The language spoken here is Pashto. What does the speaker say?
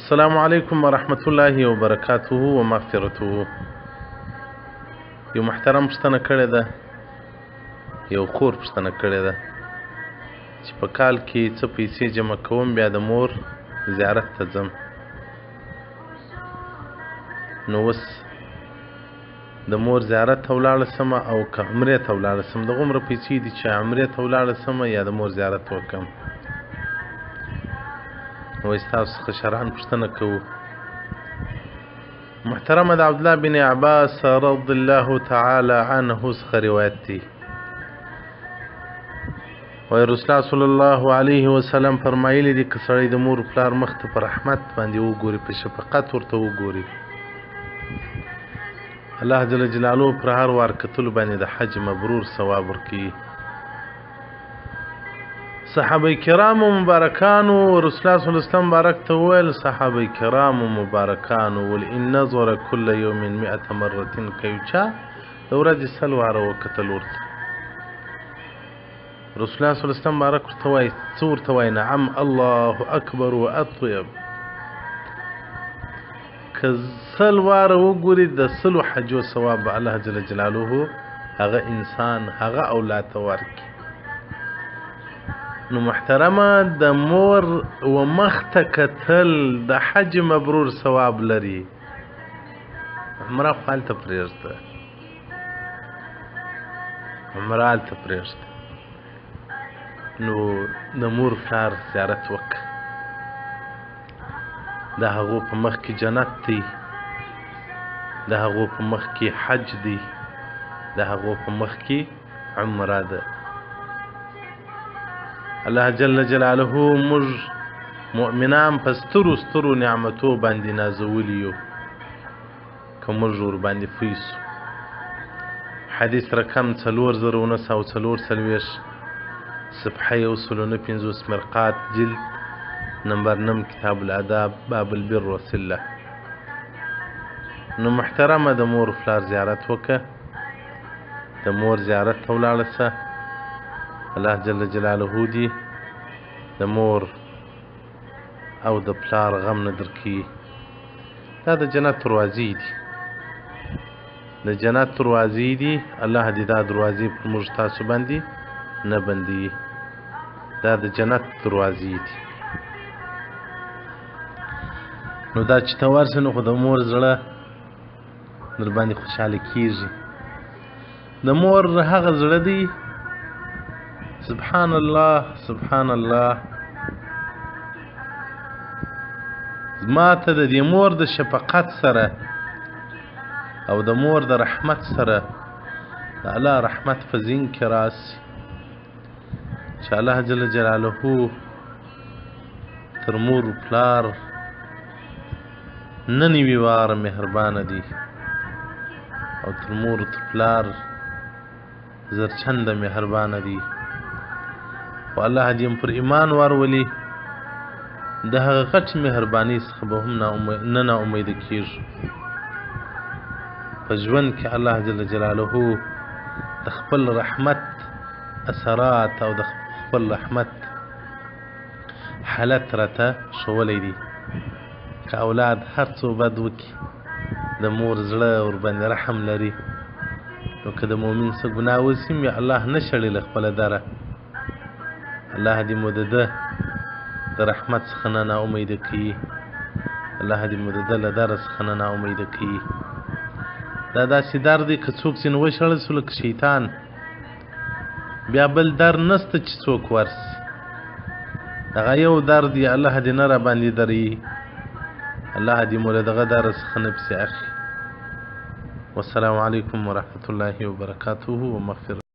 السلام علیکم ورحمت الله وبرکاته ومغفرته. یو محترم پوښتنه کړې ده، یو خور پوښتنه کړې ده چې په کال کې څه پیسې جمع کوم بیا د مور زیارت ته ځم. نو اوس د مور زیارت ته ولاړه سمه او که عمرې ته ولاړه سم، دغومره پیسې دي چې عمرې ته ولاړه سمه یا د مور زیارت وکړم. نو ستاسو څخه شرعاً پوښتنه کوو. محترمه د عبدالله بن عباس رضی الله تعالی عنه څخه روایت دی، وایي رسول الله صلی الله علیه وسلم فرمایلی دي که سړی د مور پلار مخ ته په رحمت باندې وګوري، په شفقت ورته وګوري، الله جل جلاله پر هر وار کتلو باندې د حج مبرور ثواب ورکوي. صحابه کرامو مبارکانو رسول الله صلی الله علیه وسلم مبارک ته وویل، صحابه کرامو مبارکانو ول ان نظر کل یوم 100 مره که یو چا د ورځې 100 واره وکتل ورته، رسول الله صلی الله علیه وسلم مبارک ورته وایي څه ورته وایي؟ نعم الله اکبر واطیب. که 100 واره وګوري د 100 حجو ثواب به الله جل جلاله هغه انسان هغه اولاد ته ورکړي. نو محترمه د مور و مخ ته کتل د حج مبرور ثواب لري. عمره خو هلته پرېږده، عمره هلته پرېږده. نو د مور پلار زیارت وکړه، د هغو په مخ کې جنت دی، د هغو په مخ کې حج دی، د هغو په مخ کې عمره ده. الله جل جلاله موږ مؤمنان په سترو سترو نعمتو باندې نازولی یو، که موږ ورباندې پوه سو. حدیث رقم 4944 صفحه 150 مرقات جلد نمبر 9 کتاب الاداب باب البر والصله. نو محترمه د مور پلار زیارت وکړه، د مور زیارت ته ولاړه سه، الله جل جلاله دې د مور او د پلار غم نه درکوي. دا د جنت دروازې دي، د جنت دروازې دي، الله دې دا دروازې پر موږ تاسو باندې نه بندوي. دا د جنت دروازې دي. نو دا چې ته ورسې نو خو د مور زړه در باندې خوشحاله کېږي. د مور هغه زړه دی سبحان الله سبحان الله. ما ته د دې مور د شفقت سره او د مور د رحمت سره د الله رحمت په ذهن کې راسي چې الله جل جلاله تر مور پلار نن وی واره مهربانه دی او تر مور تر پلار زرچنده مهربانه دی. و الله دې پر ایمان ورولي، د هغه غټ مهرباني څخه به هم نه ناامیده کېږو. په ژوند کې الله جل جلاله د خپل رحمت اثرات او د خپل رحمت حالت راته ښوولی دی. که اولاد هر څو بد وکړي د مور زړه ورباندې رحم لري، نو که د مؤمن څه ګناه وسي یا الله نه شړي له خپله دره، الله دې مو د ده د رحمت څخه نه ناامیده کوي، الله دې مو د ده له دره څخه نه ناامیده کوي. دا داسې در دی که څوک ځینې وشړل سو لکه شیطان، بیا بل در نسته چې څوک ورسي. دغه یو در دی، الله دې نه راباندې دري، الله دې مو له دغه دره څخه نه پسې اخلي. والسلام علیکم ورحمة الله وبرکاته ومغفرته.